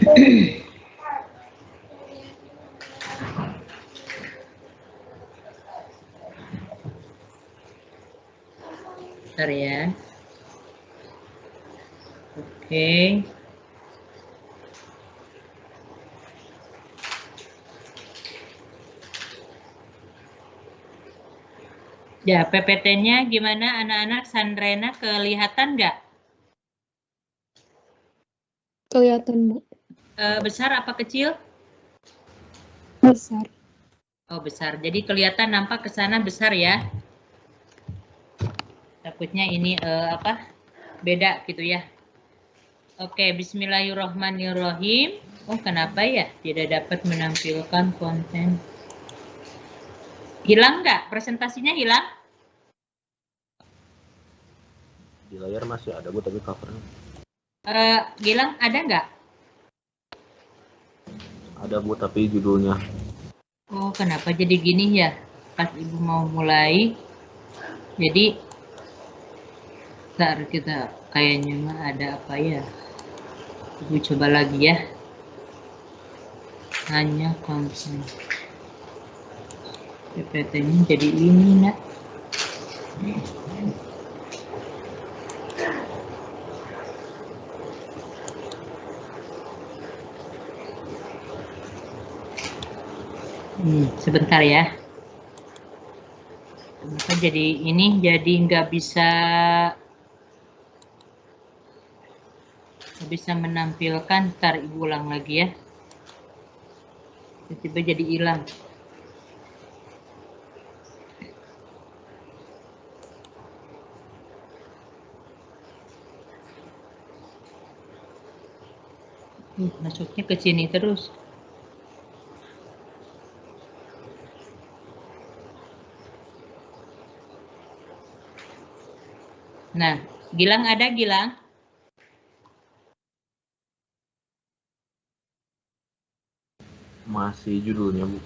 Bentar ya. Oke. Ya, PPT-nya gimana anak-anak? Sandrena kelihatan nggak? Kelihatan, Bu. Besar apa kecil? Besar. Oh, besar. Jadi kelihatan nampak ke sana besar ya. Takutnya ini beda gitu ya. Oke, bismillahirrahmanirrahim. Oh, kenapa ya tidak dapat menampilkan konten? Hilang nggak? Presentasinya hilang? Di layar masih ada, Bu, tapi covernya. Gilang, ada nggak? Ada, Bu, tapi judulnya. Oh, kenapa jadi gini ya? Pas Ibu mau mulai, jadi ntar kita kayaknya mah ada apa ya? Ibu coba lagi ya. Hanya konten. PPT-nya jadi ini, nak. Sebentar ya. Kenapa jadi ini? Jadi nggak bisa menampilkan. Ntar Ibu ulang lagi ya. Tiba-tiba jadi hilang. Masuknya ke sini terus. Nah, Gilang ada, Gilang? Masih judulnya, Bu.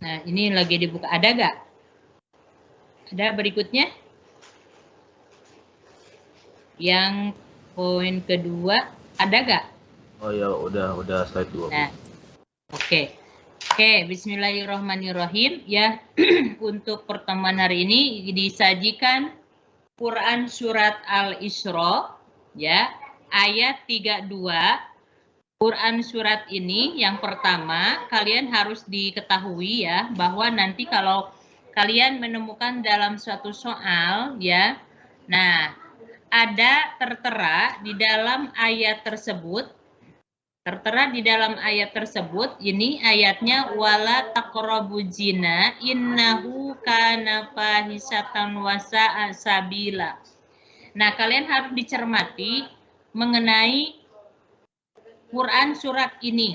Nah, ini lagi dibuka. Ada nggak? Ada berikutnya? Yang poin kedua, ada nggak? Oh ya, udah slide 2. Nah, oke. Oke, bismillahirrahmanirrahim. Ya, untuk pertemuan hari ini disajikan Quran Surat Al-Isra, ya, ayat 32. Quran Surat ini yang pertama, kalian harus diketahui ya, bahwa nanti kalau kalian menemukan dalam suatu soal, ya, nah, ada tertera di dalam ayat tersebut, ini ayatnya wala taqrabu zina innahu kana fahisatan wa sa'a sabila. Nah, kalian harus dicermati mengenai Quran surat ini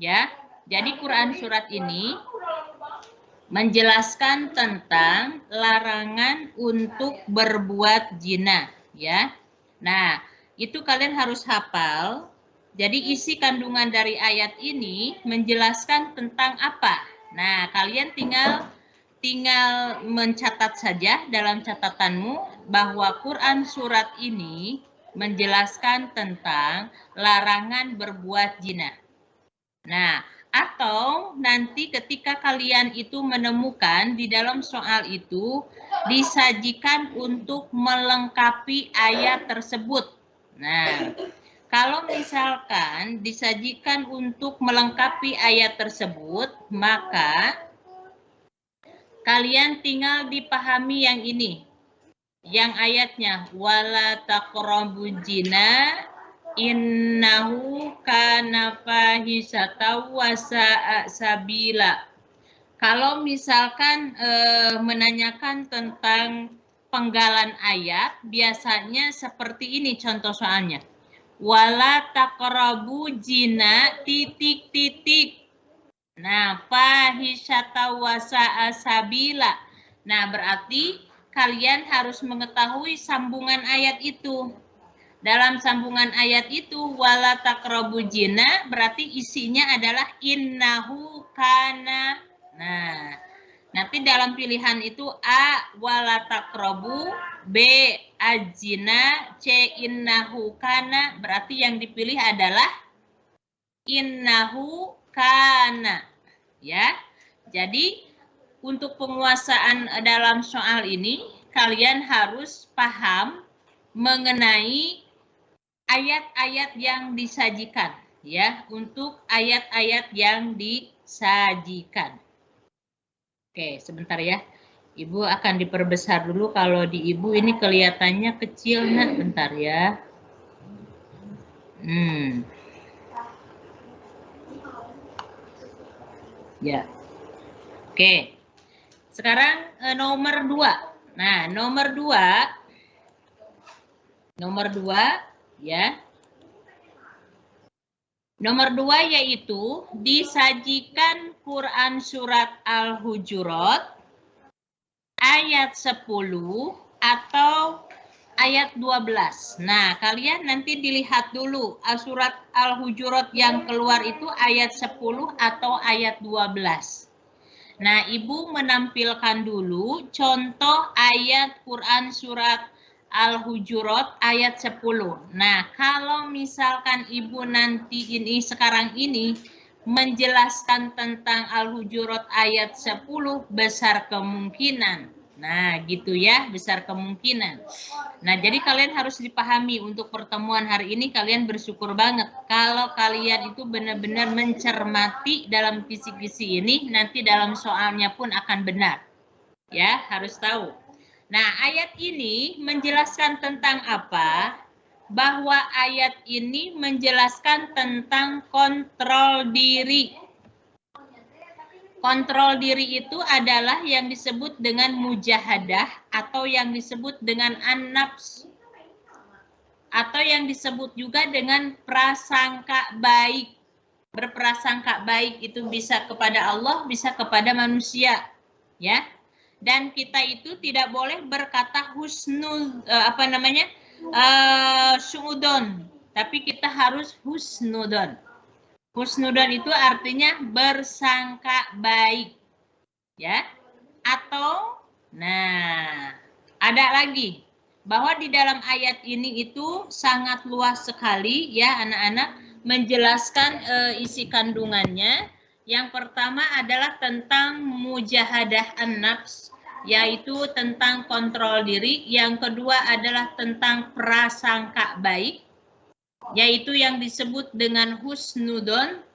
ya. Jadi Quran surat ini menjelaskan tentang larangan untuk berbuat zina ya. Nah, itu kalian harus hafal. Jadi isi kandungan dari ayat ini menjelaskan tentang apa? Nah, kalian tinggal mencatat saja dalam catatanmu bahwa Quran surat ini menjelaskan tentang larangan berbuat zina. Nah, atau nanti ketika kalian itu menemukan di dalam soal itu disajikan untuk melengkapi ayat tersebut. Nah, kalau misalkan disajikan untuk melengkapi ayat tersebut, maka kalian tinggal dipahami yang ini. Yang ayatnya wala taqrabu zina innahu kana fahisatan wa sa'a sabila. Kalau misalkan menanyakan tentang penggalan ayat, biasanya seperti ini contoh soalnya. Wala taqrabu zina titik. Nah, fahisata wa sa'a sabila. Nah, berarti kalian harus mengetahui sambungan ayat itu. Dalam sambungan ayat itu wala taqrabu zina berarti isinya adalah innahu kana. Nah, nanti dalam pilihan itu A wala taqrabu, B azina, C innahu kana, berarti yang dipilih adalah innahu kana. Ya. Jadi untuk penguasaan dalam soal ini kalian harus paham mengenai ayat-ayat yang disajikan, ya, untuk ayat-ayat yang disajikan. Oke, sebentar ya. Ibu akan diperbesar dulu. Kalau di Ibu ini kelihatannya kecil, nah, bentar ya. Ya. Oke. Sekarang nomor 2. Nah, nomor 2 ya. Nomor 2 yaitu disajikan Quran surat Al-Hujurat ayat 10 atau ayat 12. Nah, kalian nanti dilihat dulu surat Al-Hujurat yang keluar itu ayat 10 atau ayat 12. Nah, Ibu menampilkan dulu contoh ayat Quran surat Al-Hujurat ayat 10. Nah, kalau misalkan Ibu nanti ini sekarang ini menjelaskan tentang Al-Hujurat ayat 10, besar kemungkinan. Nah, gitu ya, besar kemungkinan. Nah, jadi kalian harus dipahami untuk pertemuan hari ini kalian bersyukur banget. Kalau kalian itu benar-benar mencermati dalam kisi-kisi ini, nanti dalam soalnya pun akan benar. Ya, harus tahu. Nah, ayat ini menjelaskan tentang apa? Bahwa ayat ini menjelaskan tentang kontrol diri. Kontrol diri itu adalah yang disebut dengan mujahadah atau yang disebut dengan an-nafs. Atau yang disebut juga dengan prasangka baik. Berprasangka baik itu bisa kepada Allah, bisa kepada manusia. Ya. Dan kita itu tidak boleh berkata husnul suudon, tapi kita harus husnudon. Husnudon itu artinya bersangka baik, ya. Atau, nah, ada lagi bahwa di dalam ayat ini itu sangat luas sekali, ya, anak-anak, menjelaskan isi kandungannya. Yang pertama adalah tentang mujahadah an-nafs, yaitu tentang kontrol diri. Yang kedua adalah tentang prasangka baik, yaitu yang disebut dengan husnudon.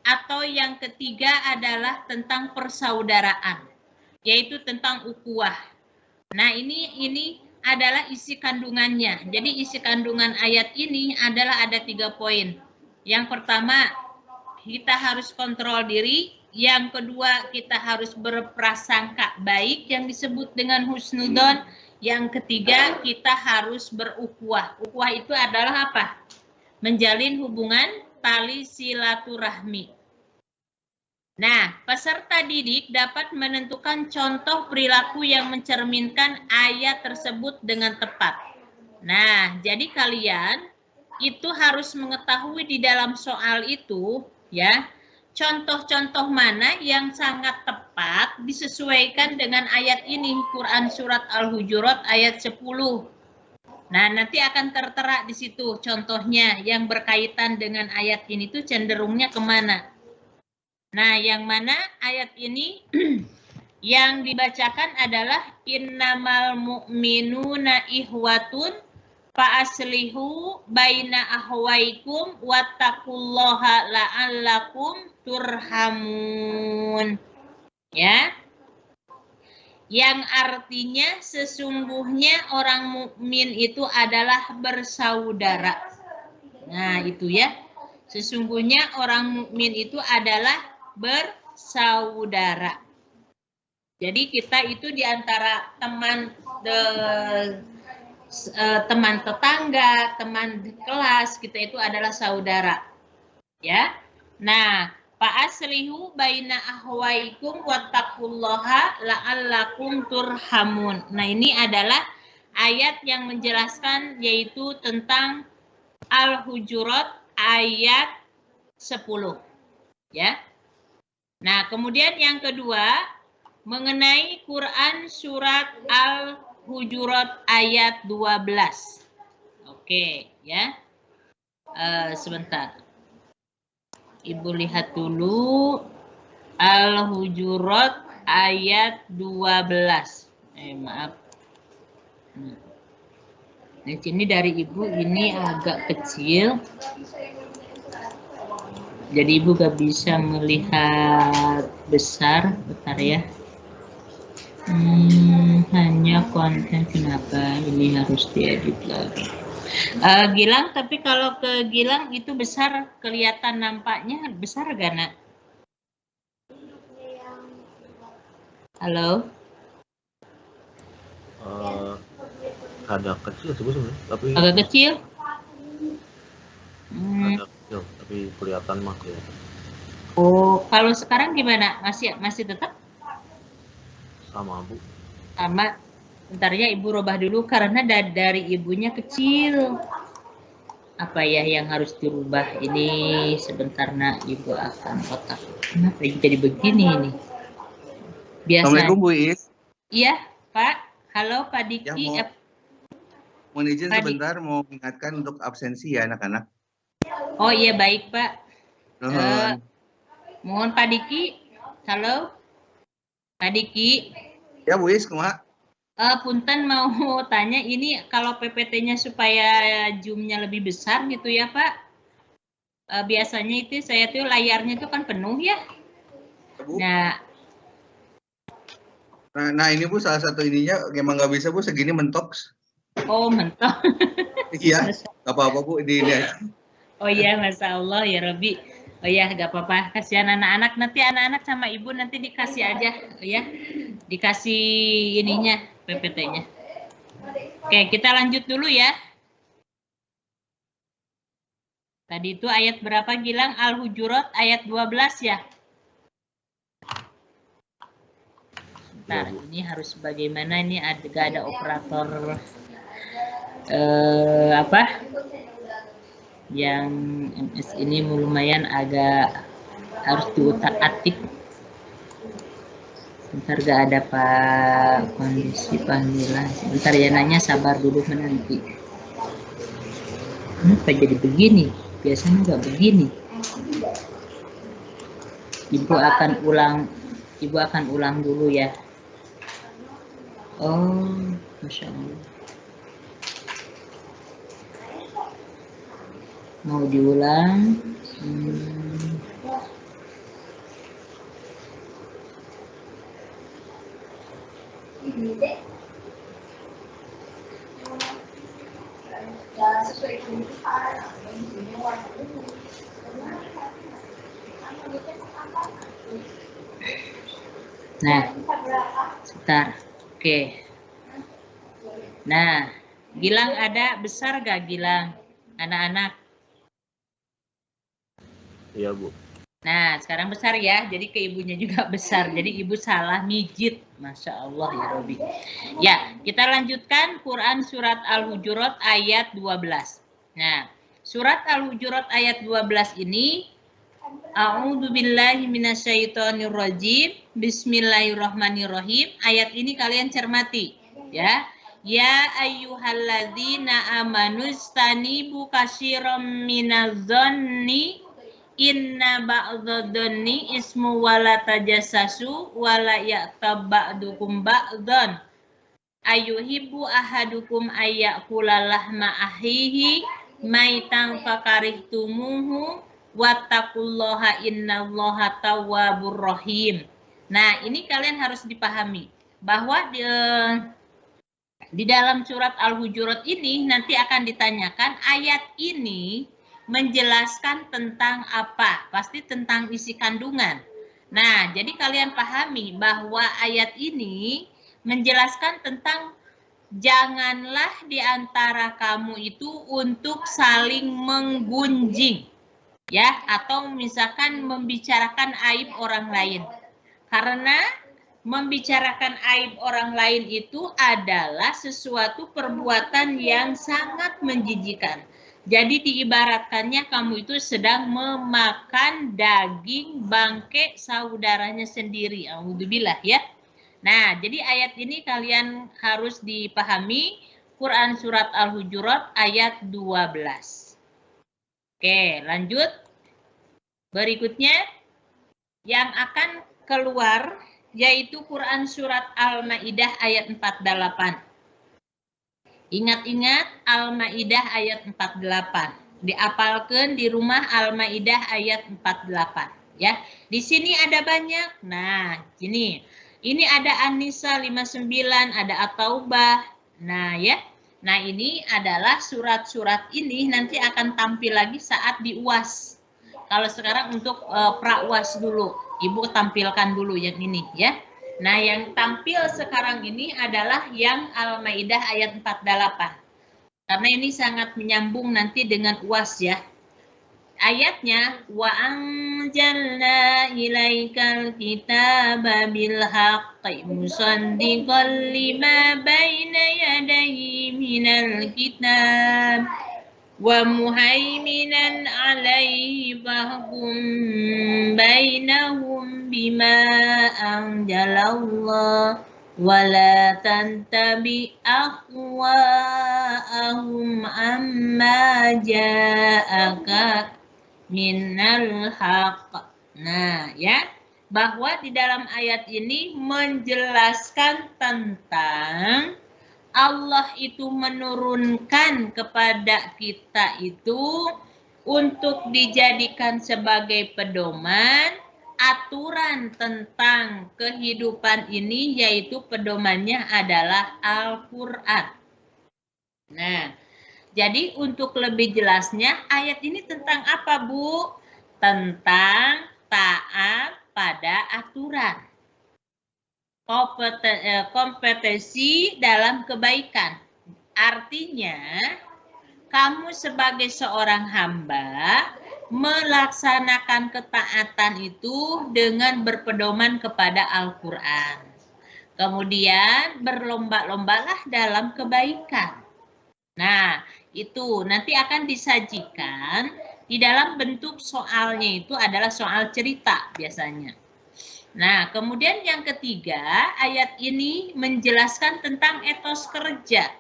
Atau yang ketiga adalah tentang persaudaraan, yaitu tentang ukhuwah. Nah, ini adalah isi kandungannya. Jadi isi kandungan ayat ini adalah ada 3 poin. Yang pertama, kita harus kontrol diri. Yang kedua, kita harus berprasangka baik yang disebut dengan husnudon. Yang ketiga, kita harus berukhuwah. Ukhuwah itu adalah apa? Menjalin hubungan tali silaturahmi. Nah, peserta didik dapat menentukan contoh perilaku yang mencerminkan ayat tersebut dengan tepat. Nah, jadi kalian itu harus mengetahui di dalam soal itu, ya, contoh-contoh mana yang sangat tepat disesuaikan dengan ayat ini, Quran surat Al-Hujurat ayat 10. Nah, nanti akan tertera di situ contohnya yang berkaitan dengan ayat ini tuh cenderungnya kemana. Nah, yang mana ayat ini yang dibacakan adalah innamal mu'minuna ihwatun fa'aslihu baina ahwaikum wattaqullaha la'allakum turhamun. Ya. Yang artinya sesungguhnya orang mukmin itu adalah bersaudara. Nah, itu ya. Sesungguhnya orang mukmin itu adalah bersaudara. Jadi kita itu diantara teman tetangga, teman kelas, kita itu adalah saudara. Ya. Nah, fa'aslihu baina ahwaikum wattaqullaha la'allakum turhamun. Nah, ini adalah ayat yang menjelaskan yaitu tentang Al-Hujurat ayat 10. Ya. Nah, kemudian yang kedua mengenai Quran surat Al-Hujurat ayat 12. Oke, ya. Sebentar. Ibu lihat dulu Al-Hujurat ayat 12. Maaf. Di sini dari Ibu ini agak kecil. Jadi Ibu gak bisa melihat besar, bentar ya. Hanya konten, kenapa ini harus diedit lagi? Gilang, tapi kalau ke Gilang itu besar, kelihatan nampaknya besar gak, Nak? Halo? Ada kecil sih Bu sebenarnya, tapi Agak kecil? ada kecil, tapi kelihatan mah kelihatan. Oh, kalau sekarang gimana? Masih tetap? Sama Bu. Sama. Bentar ya, Ibu robah dulu karena dari ibunya kecil. Apa ya yang harus dirubah ini? Sebentar, Nak. Ibu akan kotak. Kenapa jadi begini ini? Biasa. Assalamualaikum Bu Is. Iya, Pak. Halo, Pak Diki. Ya, mohon izin sebentar mau mengingatkan untuk absensi ya anak-anak. Oh iya, baik Pak. Nuhun. Mohon Pak Diki. Halo, Pak Diki. Ya Bu Is, kumaha? Punten mau tanya ini kalau PPT-nya supaya zoom-nya lebih besar gitu ya Pak. Biasanya itu saya tuh layarnya itu kan penuh ya. Bu. Nah ini Bu salah satu ininya emang nggak bisa Bu segini mentok. Oh mentok. Iya, nggak apa-apa Bu di ini. Oh iya, Masya Allah ya Robi. Oh ya, nggak apa-apa. Kasihan anak-anak, nanti anak-anak sama ibu nanti dikasih aja, ya. Dikasih ininya, PPT-nya. Oke, kita lanjut dulu ya. Tadi itu ayat berapa Gilang? Al-Hujurat ayat 12 ya? Bentar, ini harus bagaimana ini gak ada operator yang MS ini lumayan agak harus diutak-atik. Bentar gak ada Pak kondisi panggilan. Bentar ya nanya, sabar dulu menanti. Kenapa jadi begini? Biasanya nggak begini. Ibu akan ulang dulu ya. Oh, Masya Allah. Mau diulang. Nah, sebentar. Oke. Nah, Gilang ada besar gak Gilang? Anak-anak? Iya Bu. Nah, sekarang besar ya. Jadi ke ibunya juga besar. Jadi ibu salah mijit. Masya Allah ya Robi. Ya, kita lanjutkan Quran surat Al-Hujurat ayat 12. Nah, surat Al-Hujurat ayat 12 ini A'udzubillahi minasyaitonirrajim. Bismillahirrahmanirrahim. Ayat ini kalian cermati ya. Ya ayyuhalladzina amanustanibu katsiran minadh-dhonni inna ba'dadh-dhonni ismu wala tajassasu wala ya'tab ba'dukum ba'dhan ayuhibbu ahadukum ayyakula lahma ahihi maitan fakarihtumuhu wattaqullaha innallaha tawwabur rahim. Nah, ini kalian harus dipahami bahwa di dalam surat Al-Hujurat ini nanti akan ditanyakan ayat ini menjelaskan tentang apa? Pasti tentang isi kandungan. Nah, jadi kalian pahami bahwa ayat ini menjelaskan tentang janganlah di antara kamu itu untuk saling menggunjing. Ya, atau misalkan membicarakan aib orang lain. Karena membicarakan aib orang lain itu adalah sesuatu perbuatan yang sangat menjijikan. Jadi diibaratkannya kamu itu sedang memakan daging bangke saudaranya sendiri. Alhamdulillah ya. Nah, jadi ayat ini kalian harus dipahami. Quran surat Al-Hujurat ayat 12. Oke, lanjut. Berikutnya yang akan keluar yaitu Quran surat Al-Maidah ayat 48. Ingat-ingat Al-Maidah ayat 48. Diapalkan di rumah Al-Maidah ayat 48 ya. Di sini ada banyak. Nah, ini ada An-Nisa 59, ada At-Taubah. Nah, ya. Nah, ini adalah surat-surat ini nanti akan tampil lagi saat di UAS. Kalau sekarang untuk pra-UAS dulu. Ibu tampilkan dulu yang ini ya. Nah, yang tampil sekarang ini adalah yang Al-Maidah ayat 48. Karena ini sangat menyambung nanti dengan UAS ya. Ayatnya wa anjalna ilaikal kitaba bil haqqi musaddiqan lima baina yadayhi minal kitab wa muhaiminan alaihi fahkum bainahum bima anjalallah wala tantabi ahwa'ahum amma ja'aka minal haqq. Nah, ya, bahwa di dalam ayat ini menjelaskan tentang Allah itu menurunkan kepada kita itu untuk dijadikan sebagai pedoman aturan tentang kehidupan ini, yaitu pedomannya adalah Al-Quran. Nah, jadi untuk lebih jelasnya ayat ini tentang apa, Bu? Tentang taat pada aturan. Kompetensi dalam kebaikan. Artinya, kamu sebagai seorang hamba melaksanakan ketaatan itu dengan berpedoman kepada Al-Quran. Kemudian berlomba-lombalah dalam kebaikan. Nah, itu nanti akan disajikan di dalam bentuk soalnya, itu adalah soal cerita biasanya. Nah, kemudian yang ketiga, ayat ini menjelaskan tentang etos kerja.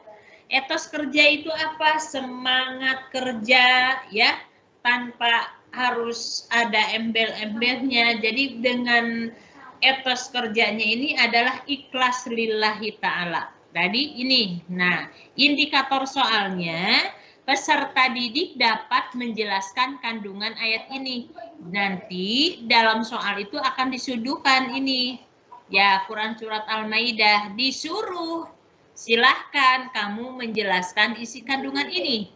Etos kerja itu apa? Semangat kerja ya, tanpa harus ada embel-embelnya. Jadi dengan etos kerjanya ini adalah ikhlas lillahi ta'ala. Jadi ini, nah indikator soalnya peserta didik dapat menjelaskan kandungan ayat ini. Nanti dalam soal itu akan disuduhkan ini. Ya, Quran surat Al-Maidah disuruh silahkan kamu menjelaskan isi kandungan ini.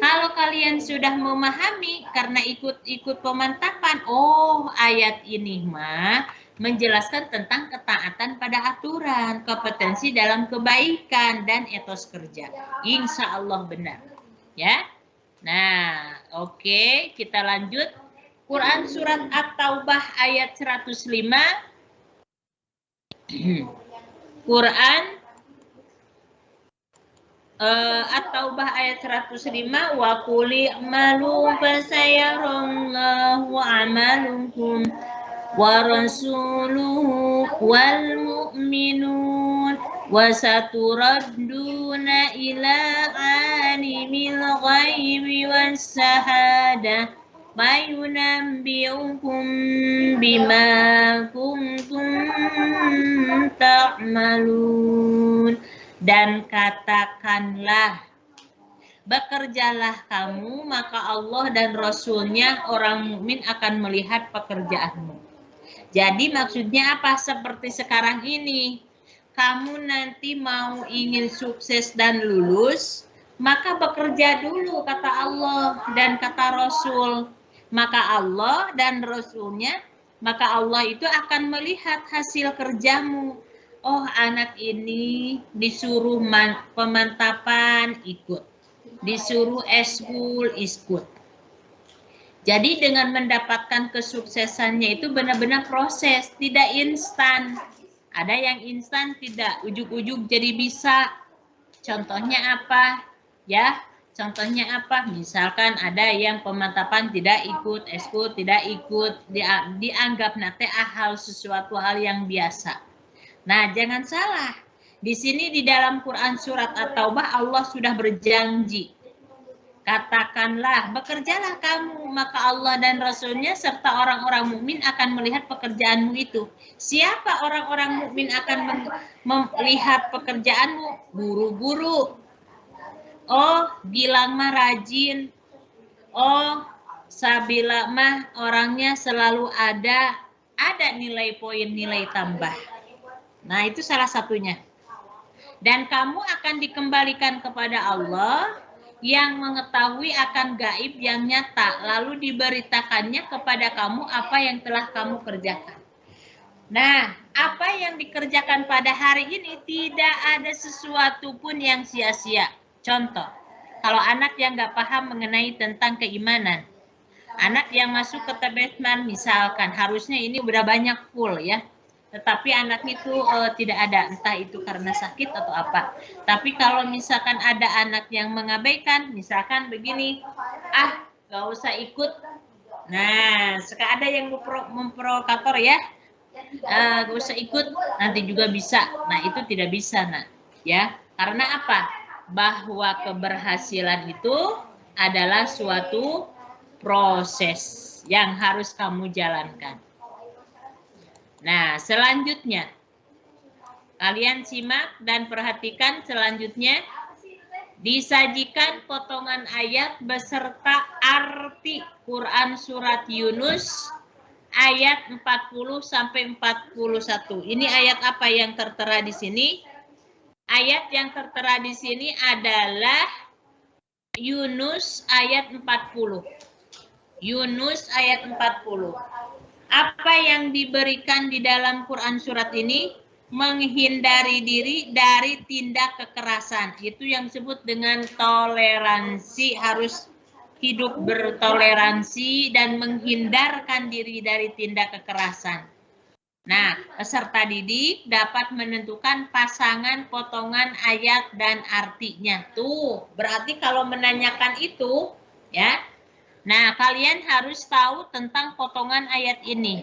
Kalau kalian sudah memahami karena ikut pemantapan, oh ayat ini mah menjelaskan tentang ketaatan pada aturan, kompetensi dalam kebaikan, dan etos kerja. Insya Allah benar. Ya. Nah, oke, kita lanjut. Quran surat At-Taubah ayat 105. Quran At-Taubah ayat 105, wa qul i'malu fasayarallahu amalukum wa rasuluhu wal mu'minun wa saturadduna ila alimil ghaibi was syahada mayunabbi'ukum bima kuntum ta'malun. Dan katakanlah, bekerjalah kamu, maka Allah dan Rasul-Nya orang mukmin akan melihat pekerjaanmu. Jadi maksudnya apa? Seperti sekarang ini, kamu nanti mau ingin sukses dan lulus, maka bekerja dulu, kata Allah dan kata Rasul. Maka Allah dan Rasul-Nya, maka Allah itu akan melihat hasil kerjamu. Oh, anak ini disuruh pemantapan, ikut. Disuruh eskul, ikut. Jadi dengan mendapatkan kesuksesannya itu benar-benar proses, tidak instan. Ada yang instan, tidak. Ujuk-ujuk jadi bisa. Contohnya apa? Ya, contohnya apa? Misalkan ada yang pemantapan tidak ikut, eskul tidak ikut, dianggap nanti sesuatu hal yang biasa. Nah, jangan salah. Di sini di dalam Quran surat At-Taubah Allah sudah berjanji. Katakanlah, bekerjalah kamu, maka Allah dan Rasul-Nya serta orang-orang mukmin akan melihat pekerjaanmu itu. Siapa orang-orang mukmin akan melihat pekerjaanmu? Guru-guru. Oh, Gilang mah rajin. Oh, Sabila mah orangnya selalu ada nilai poin, nilai tambah. Nah, itu salah satunya. Dan kamu akan dikembalikan kepada Allah yang mengetahui akan gaib yang nyata, lalu diberitakannya kepada kamu apa yang telah kamu kerjakan. Nah, apa yang dikerjakan pada hari ini tidak ada sesuatu pun yang sia-sia. Contoh, kalau anak yang nggak paham mengenai tentang keimanan, anak yang masuk ke tabletman misalkan, harusnya ini udah banyak full ya. Tetapi anak itu tidak ada, entah itu karena sakit atau apa. Tapi kalau misalkan ada anak yang mengabaikan, misalkan begini, gak usah ikut. Nah, sekarang ada yang memprovokator ya, gak usah ikut, nanti juga bisa. Nah, itu tidak bisa, nak. Ya, karena apa? Bahwa keberhasilan itu adalah suatu proses yang harus kamu jalankan. Nah, selanjutnya, kalian simak dan perhatikan selanjutnya. Disajikan potongan ayat beserta arti Quran surat Yunus ayat 40 sampai 41. Ini ayat apa yang tertera di sini? Ayat yang tertera di sini adalah Yunus ayat 40. Yunus ayat 40. Apa yang diberikan di dalam Quran surat ini? Menghindari diri dari tindak kekerasan. Itu yang disebut dengan toleransi. Harus hidup bertoleransi dan menghindarkan diri dari tindak kekerasan. Nah, peserta didik dapat menentukan pasangan, potongan ayat, dan artinya. Tuh, berarti kalau menanyakan itu, ya. Nah, kalian harus tahu tentang potongan ayat ini.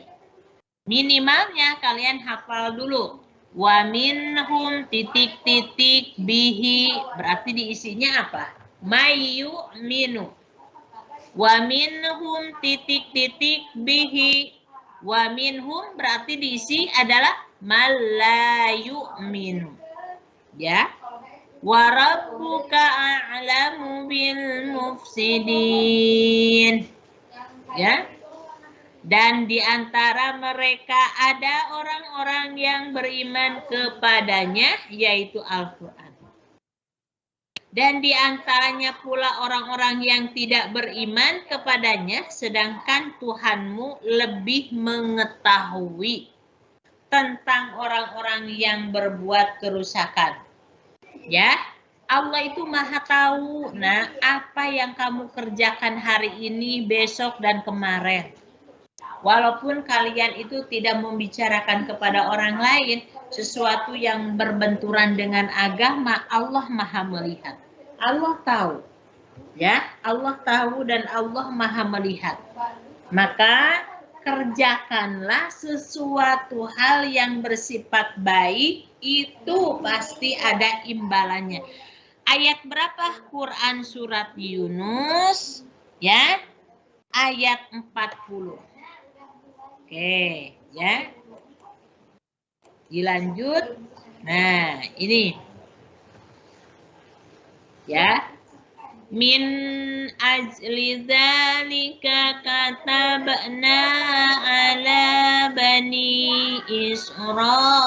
Minimalnya kalian hafal dulu. Wa minhum titik-titik bihi. Berarti diisinya apa? Mayu minu. Wa minhum titik-titik bihi. Wa minhum berarti diisi adalah malayu minu. Ya. Wa rabbuka a'lamu bil mufsidin. Ya. Dan di antara mereka ada orang-orang yang beriman kepadanya, yaitu Al-Quran. Dan di antaranya pula orang-orang yang tidak beriman kepadanya, sedangkan Tuhanmu lebih mengetahui tentang orang-orang yang berbuat kerusakan. Ya, Allah itu maha tahu. Nah, apa yang kamu kerjakan hari ini, besok, dan kemarin. Walaupun kalian itu tidak membicarakan kepada orang lain, sesuatu yang berbenturan dengan agama, Allah maha melihat. Allah tahu. Ya, Allah tahu dan Allah maha melihat. Maka kerjakanlah sesuatu hal yang bersifat baik, itu pasti ada imbalannya. Ayat berapa? Quran surat Yunus, ya, ayat 40. Oke, ya. Dilanjut. Nah, ini. Ya. Min ajli dzalika katabna ala bani Israila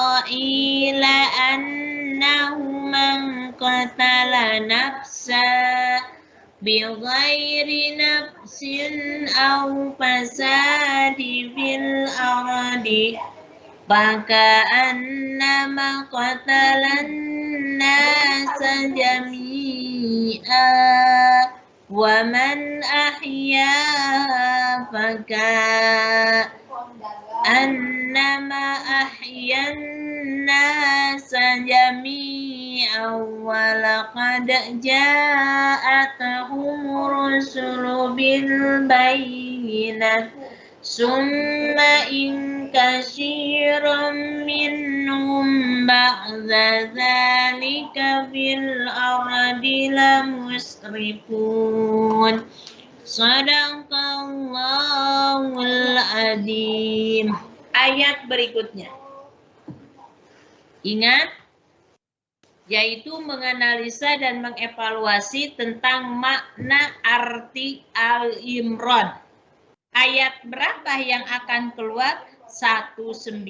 annahu man qatala nafsa bighairi nafsin aw fasadi fil ardi faka'annama qatalan nasa jami'a wa man ahya faka'annama ahyan nasa jami'a wa laqad ja'atuhum rusulu bil bayyinat Summa in katsiran minhum ba'da dzalika fil ardi lamusrifun. Shadaqallahul adzim. Ayat berikutnya. Ingat, yaitu menganalisa dan mengevaluasi tentang makna arti Al-Imran. Ayat berapa yang akan keluar? 190.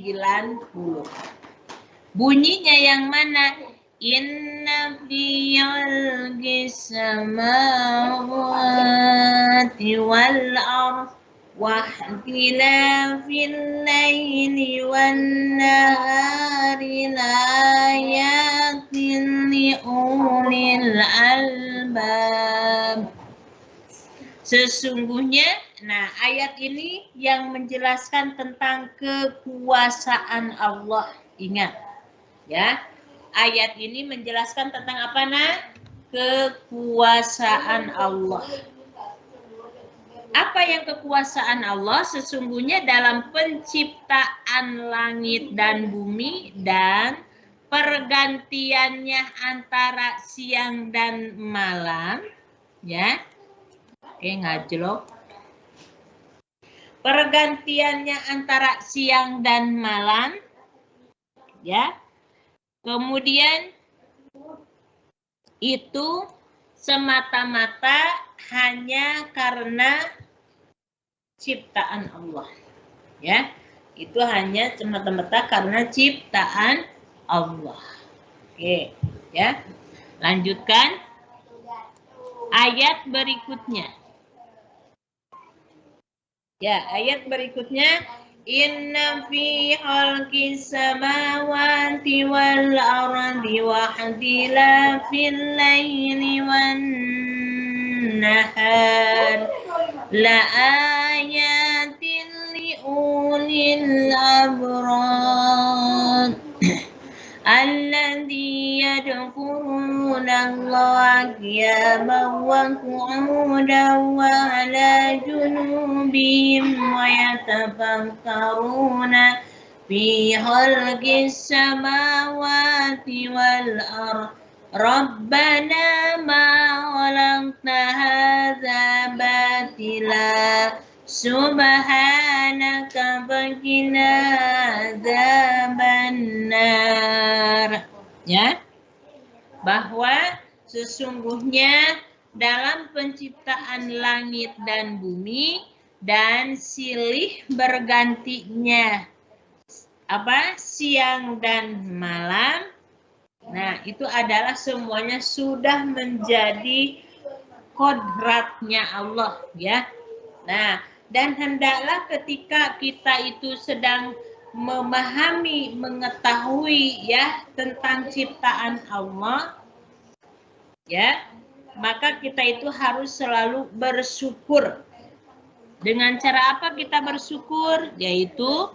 Bunyinya yang mana? Inna fi khalqis samawati wal ardh wa ikhtilafil laili wan nahari laayatin liulil albab. Sesungguhnya, nah ayat ini yang menjelaskan tentang kekuasaan Allah. Ingat, ya. Ayat ini menjelaskan tentang apa, Nak? Kekuasaan Allah. Apa yang kekuasaan Allah? Sesungguhnya dalam penciptaan langit dan bumi dan pergantiannya antara siang dan malam, ya. Oke, ngajlok. Pergantiannya antara siang dan malam, ya. Kemudian itu semata-mata hanya karena ciptaan Allah, ya. Itu hanya semata-mata karena ciptaan Allah. Oke, ya. Lanjutkan ayat berikutnya. Ya, ayat berikutnya, inna fi khalqis samawati wal ardi wa ikhtilafil laili wan nahar la ayatin li ulil abrar alladzi yadhkuruna Allah qiyaman wa qu'udan wa ala junubihim wa yatafakkaruna fi khalqis samawati wal ardh Rabbana ma khalaqta hadza batila subhanaka faqina adzabannar. Ya, bahwa sesungguhnya dalam penciptaan langit dan bumi dan silih bergantinya siang dan malam, nah itu adalah semuanya sudah menjadi kodratnya Allah, ya. Nah, dan hendaklah ketika kita itu sedang memahami, mengetahui ya tentang ciptaan Allah, ya, maka kita itu harus selalu bersyukur. Dengan cara apa kita bersyukur? Yaitu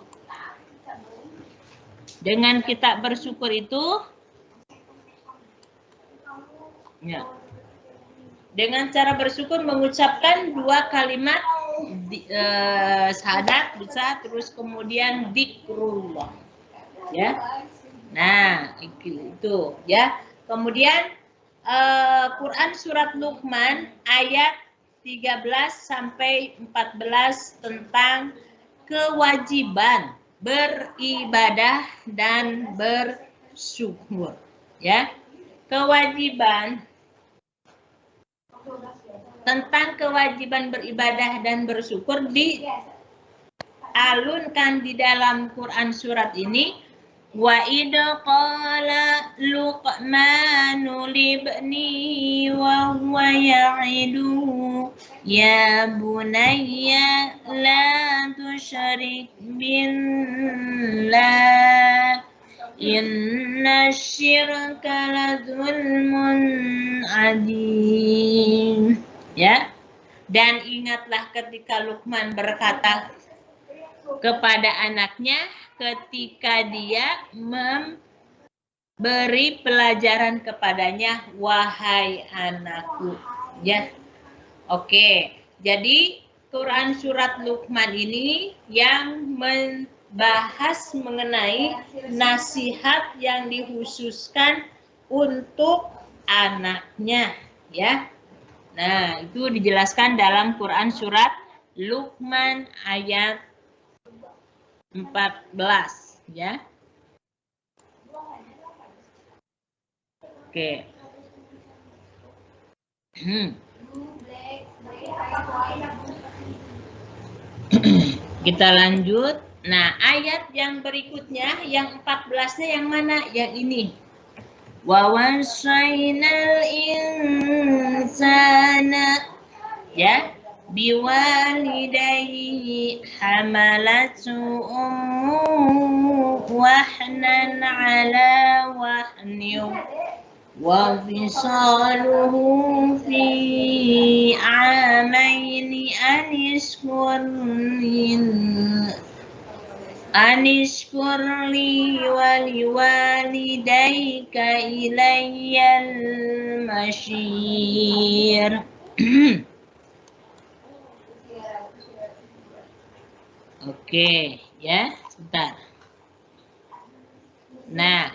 dengan kita bersyukur itu, ya, dengan cara bersyukur mengucapkan dua kalimat syahadat bisa, terus kemudian dzikrullah, ya. Nah itu ya. Kemudian Quran surat Luqman ayat 13 sampai 14 tentang kewajiban beribadah dan bersyukur, ya. Kewajiban tentang kewajiban beribadah dan bersyukur dialunkan di dalam Quran surat ini. Wa idh qala Luqmanu libni wa huwa ya'idu ya bunayya la tusyrik billah inna syirka la zulmun adzim. Ya, dan ingatlah ketika Luqman berkata kepada anaknya ketika dia memberi pelajaran kepadanya, wahai anakku, ya. Oke, jadi Quran surat Luqman ini yang membahas mengenai nasihat yang dikhususkan untuk anaknya, ya. Nah, itu dijelaskan dalam Quran surat Luqman ayat 14, ya. Oke. Kita lanjut. Nah, ayat yang berikutnya, yang 14-nya yang mana? Yang ini. Wa wasainal insana, ya, biwalidayhi hamalatu ummu wahnan ala wahnin wa fisaluhu fi amaini anishkur li wa liwalidayka ilayyal masyir. Oke, ya, sebentar. Nah,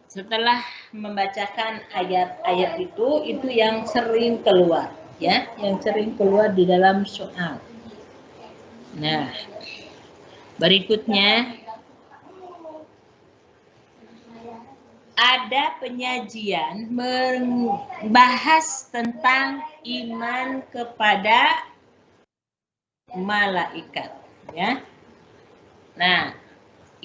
setelah membacakan ayat-ayat itu yang sering keluar, ya, yang sering keluar di dalam soal. Nah, berikutnya ada penyajian membahas tentang iman kepada malaikat, ya. Nah,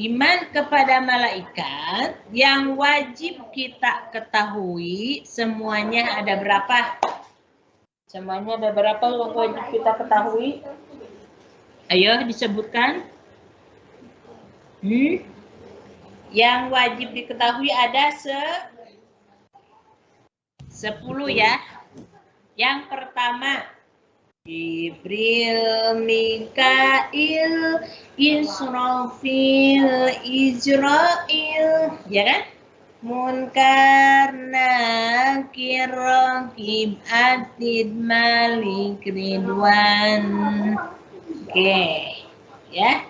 iman kepada malaikat yang wajib kita ketahui semuanya ada berapa? Semuanya ada berapa yang wajib kita ketahui? Ayo disebutkan. Yang wajib diketahui ada 10, ya. Yang pertama, Jibril, Mikail, Israfil, Israil, ya kan? Munkar, Nakir, Raqib, Atid, Malik, Ridwan. Oke, ya,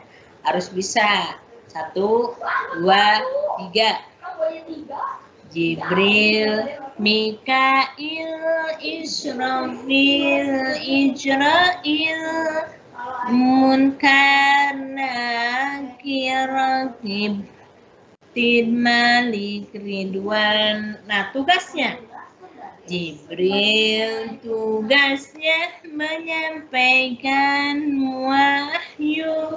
harus bisa. 1, 2, 3. Jibril, Mikail, Israfil, Israil, Munkar, Nakir, Raqib, Atid, Malik, Ridwan. Nah, tugasnya. Jibril tugasnya menyampaikan wahyu.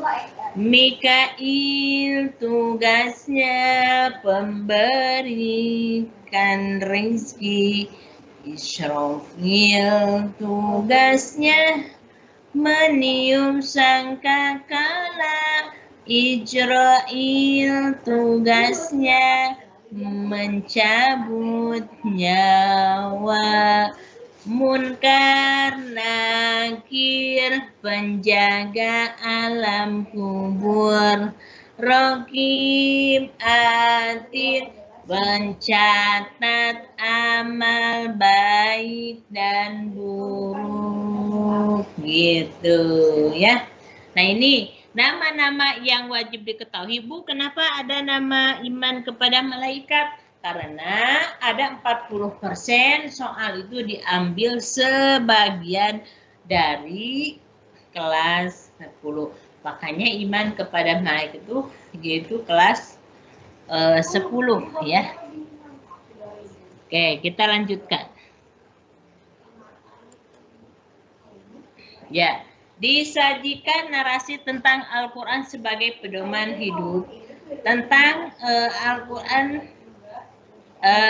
Mikail tugasnya pemberikan rezeki. Israfil tugasnya meniup sangkakala. Israil tugasnya mencabut nyawa. Munkar, Nakir penjaga alam kubur. Raqib, Atid mencatat amal baik dan buruk, gitu, ya. Nah, ini nama-nama yang wajib diketahui. Bu, kenapa ada nama iman kepada malaikat? Karena ada 40% soal itu diambil sebagian dari kelas 10. Makanya iman kepada malaikat itu yaitu kelas 10, ya. Oke, kita lanjutkan. Ya. Disajikan narasi tentang Al-Quran sebagai pedoman hidup. Tentang Al-Quran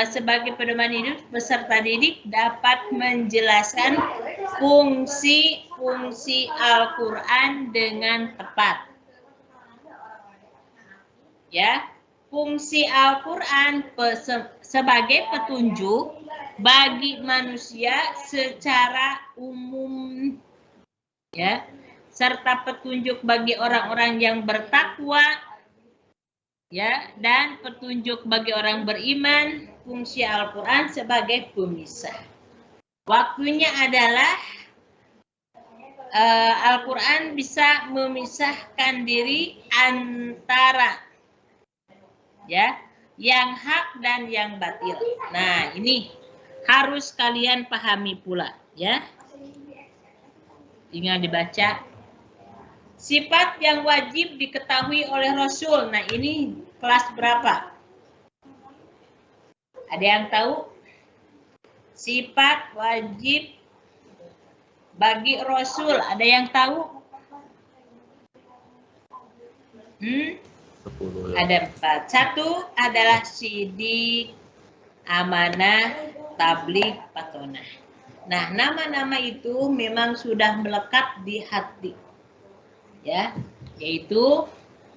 sebagai pedoman hidup, peserta didik dapat menjelaskan fungsi-fungsi Al-Quran dengan tepat. Ya, fungsi Al-Quran sebagai petunjuk bagi manusia secara umum, ya, serta petunjuk bagi orang-orang yang bertakwa, ya, dan petunjuk bagi orang beriman. Fungsi Al-Quran sebagai pemisah. Waktunya adalah Al-Quran bisa memisahkan diri antara ya yang hak dan yang batil. Nah, ini harus kalian pahami pula ya. Tinggal dibaca. Sifat yang wajib diketahui oleh Rasul. Nah, ini kelas berapa? Ada yang tahu? Sifat wajib bagi Rasul. Ada yang tahu? 10 ya. Ada 4. Satu adalah sidik, amanah, tabligh, patonah. Nah, nama-nama itu memang sudah melekat di hati. Ya, yaitu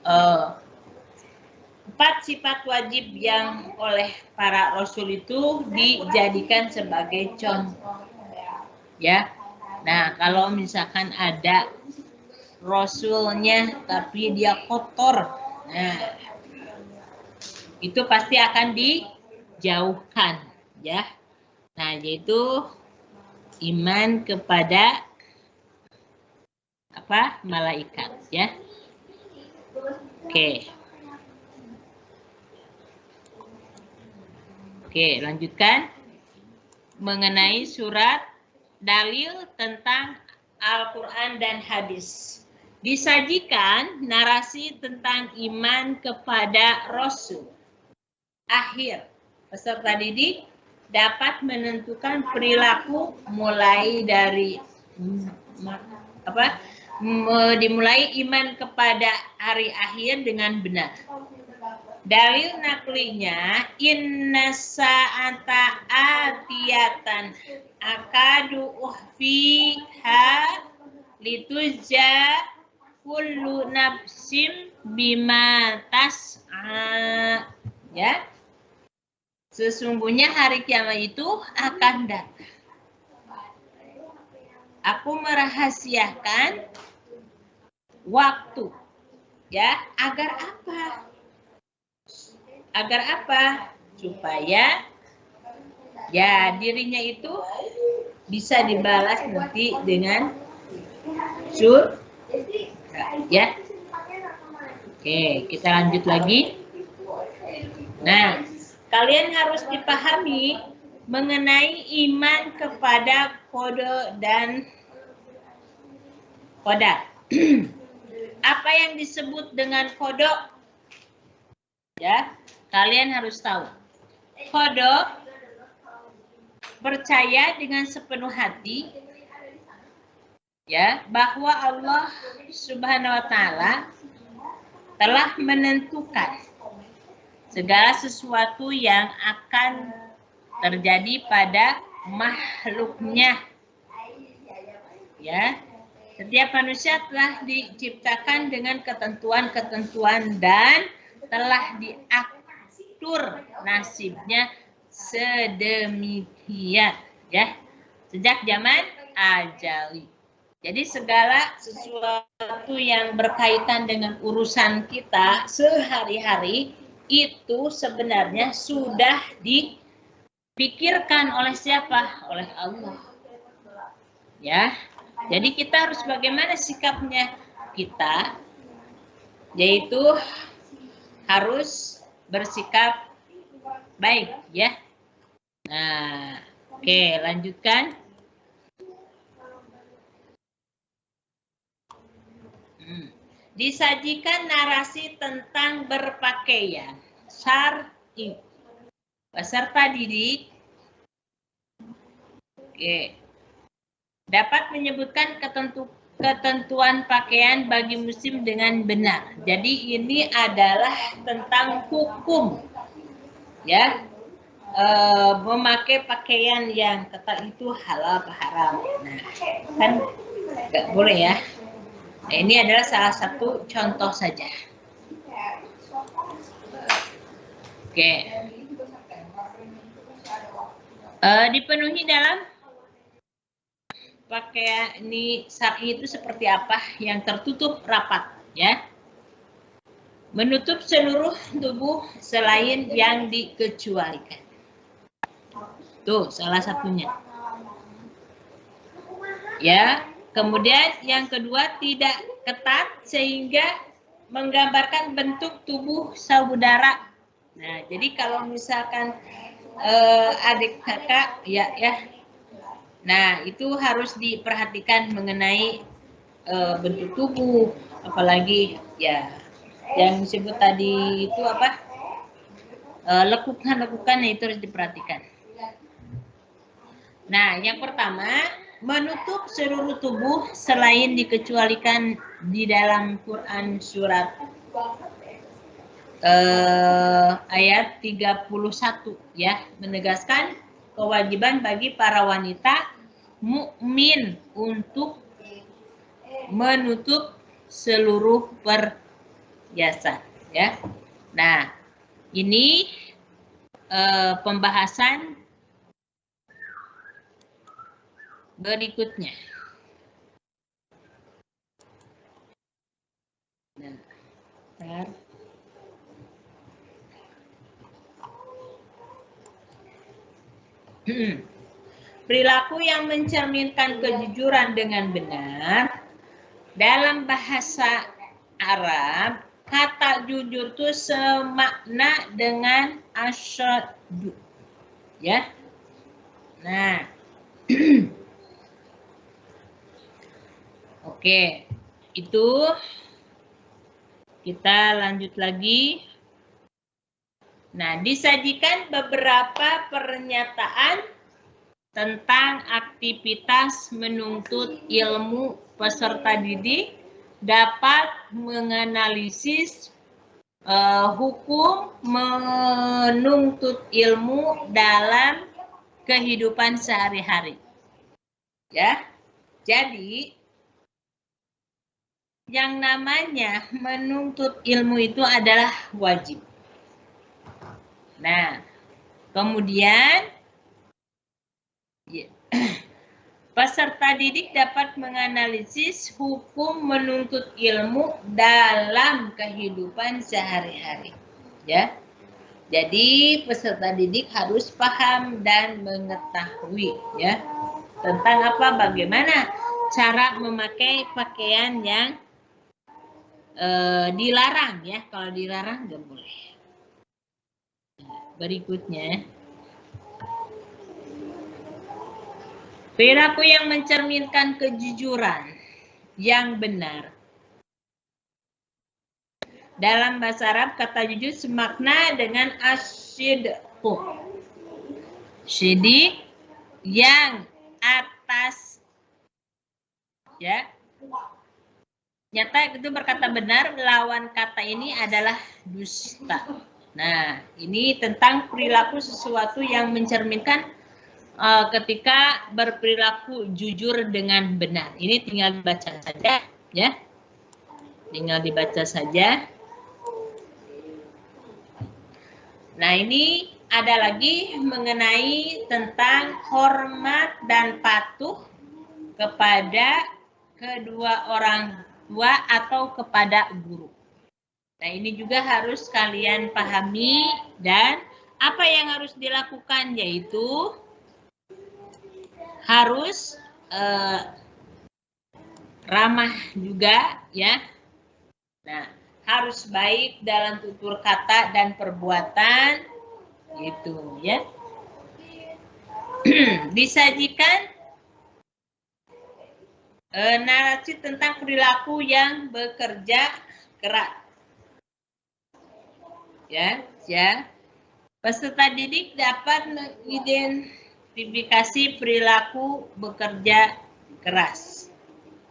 4 sifat wajib yang oleh para rasul itu dijadikan sebagai contoh. Ya. Nah, kalau misalkan ada rasulnya tapi dia kotor, nah itu pasti akan dijauhkan, ya. Nah, yaitu iman kepada malaikat, ya. Oke, lanjutkan mengenai surat dalil tentang Al-Quran dan hadis. Disajikan narasi tentang iman kepada Rasul. Akhir, peserta didik dapat menentukan perilaku mulai dari dimulai iman kepada hari akhir dengan benar. Dalil naklinya inna sa'ata atiyatan akadu uhfiha litujza kullu nafsim bima tas'a. Ya. Sesungguhnya hari kiamat itu akan datang. Aku merahasiakan waktu. Ya, agar apa? Agar apa? Supaya ya dirinya itu bisa dibalas nanti dengan surga. Ya. Oke, kita lanjut lagi. Nah, kalian harus dipahami mengenai iman kepada kode dan qadar. Apa yang disebut dengan kodok? Ya, kalian harus tahu. Kodok percaya dengan sepenuh hati ya bahwa Allah Subhanahu wa taala telah menentukan segala sesuatu yang akan terjadi pada makhluknya. Ya. Setiap manusia telah diciptakan dengan ketentuan-ketentuan dan telah diatur nasibnya sedemikian, ya, sejak zaman ajali. Jadi segala sesuatu yang berkaitan dengan urusan kita sehari-hari itu sebenarnya sudah dipikirkan oleh siapa? Oleh Allah. Ya. Jadi kita harus bagaimana sikapnya kita, yaitu harus bersikap baik, ya. Nah, oke, lanjutkan. Disajikan narasi tentang berpakaian syar'i. Peserta didik dapat menyebutkan ketentuan pakaian bagi muslim dengan benar. Jadi ini adalah tentang hukum, ya, memakai pakaian yang ketat itu halal atau haram. Nah, kan nggak boleh ya. Nah, ini adalah salah satu contoh saja. Oke. Dipenuhi dalam pakaian ini syar'i itu seperti apa? Yang tertutup rapat, ya. Menutup seluruh tubuh selain yang dikecualikan. Tuh, salah satunya. Ya, Kemudian yang kedua, tidak ketat sehingga menggambarkan bentuk tubuh saudara. Nah, jadi kalau misalkan adik kakak, ya. Nah, itu harus diperhatikan mengenai bentuk tubuh, apalagi ya yang disebut tadi itu apa? Lekukan-lekukan itu harus diperhatikan. Nah, yang pertama, menutup seluruh tubuh selain dikecualikan di dalam Quran surat ayat 31 ya, menegaskan kewajiban bagi para wanita mukmin untuk menutup seluruh perhiasan ya. Nah, ini pembahasan berikutnya. Nah, perilaku yang mencerminkan kejujuran dengan benar dalam bahasa Arab, kata jujur itu semakna dengan asyadu. Ya. Nah. Oke. Itu kita lanjut lagi. Nah, disajikan beberapa pernyataan tentang aktivitas menuntut ilmu peserta didik dapat menganalisis hukum menuntut ilmu dalam kehidupan sehari-hari. Ya. Jadi yang namanya menuntut ilmu itu adalah wajib. Nah, kemudian peserta didik dapat menganalisis hukum menuntut ilmu dalam kehidupan sehari-hari. Ya. Jadi peserta didik harus paham dan mengetahui ya tentang apa, bagaimana cara memakai pakaian yang dilarang ya. Kalau dilarang nggak boleh. Berikutnya, perilaku yang mencerminkan kejujuran yang benar. Dalam bahasa Arab, kata jujur semakna dengan asyidqu. Syidik yang atas. Ya. Nyata itu berkata benar, lawan kata ini adalah dusta. Nah, ini tentang perilaku sesuatu yang mencerminkan ketika berperilaku jujur dengan benar. Ini tinggal dibaca saja, ya. Tinggal dibaca saja. Nah, ini ada lagi mengenai tentang hormat dan patuh kepada kedua orang tua atau kepada guru. Nah, ini juga harus kalian pahami dan apa yang harus dilakukan yaitu harus ramah juga ya. Nah, harus baik dalam tutur kata dan perbuatan gitu ya. Disajikan narasi tentang perilaku yang bekerja keras. Ya. Peserta didik dapat mengidentifikasi perilaku bekerja keras.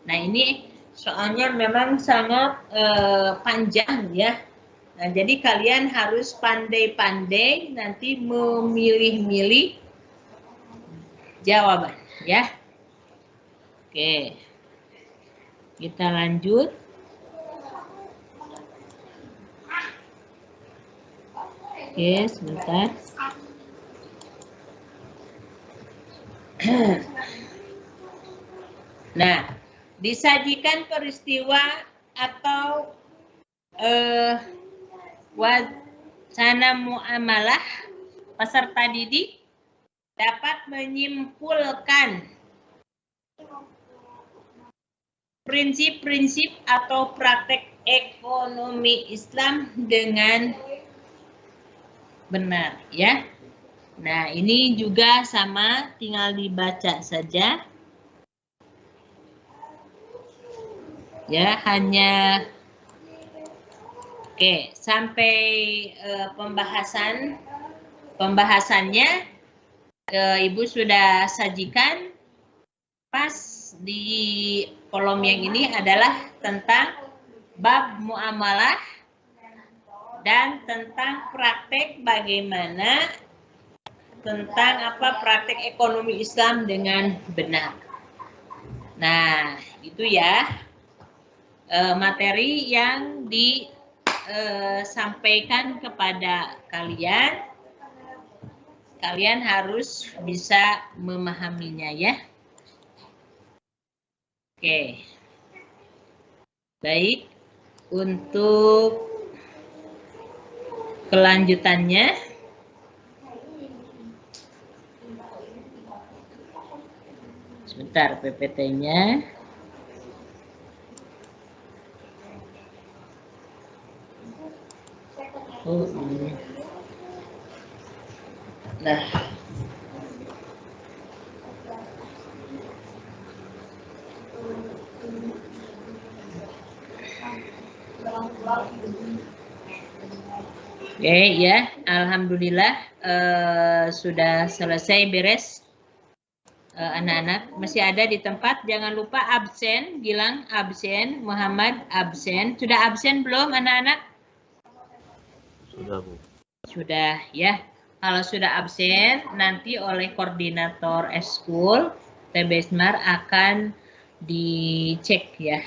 Nah, ini soalnya memang sangat panjang ya. Nah, jadi kalian harus pandai-pandai nanti memilih-milih jawaban ya. Oke. Kita lanjut. Oke, sebentar. Nah, disajikan peristiwa atau wacana muamalah, peserta didik dapat menyimpulkan prinsip-prinsip atau praktek ekonomi Islam dengan benar, ya. Nah, ini juga sama, tinggal dibaca saja. Ya, hanya oke, sampai pembahasannya Ibu sudah sajikan. Pas di kolom yang ini adalah tentang bab muamalah dan tentang praktek bagaimana tentang praktek ekonomi Islam dengan benar. Nah, itu ya materi yang disampaikan kepada kalian. Kalian harus bisa memahaminya ya. Oke. Baik, untuk kelanjutannya sebentar PPT-nya. Oh, ini. Nah, oke ya, alhamdulillah sudah selesai beres. Anak-anak masih ada di tempat, jangan lupa absen. Gilang absen, Muhammad absen. Sudah absen belum anak-anak? Sudah, Bu. Sudah ya. Kalau sudah absen, nanti oleh koordinator eskul TB Smart akan dicek ya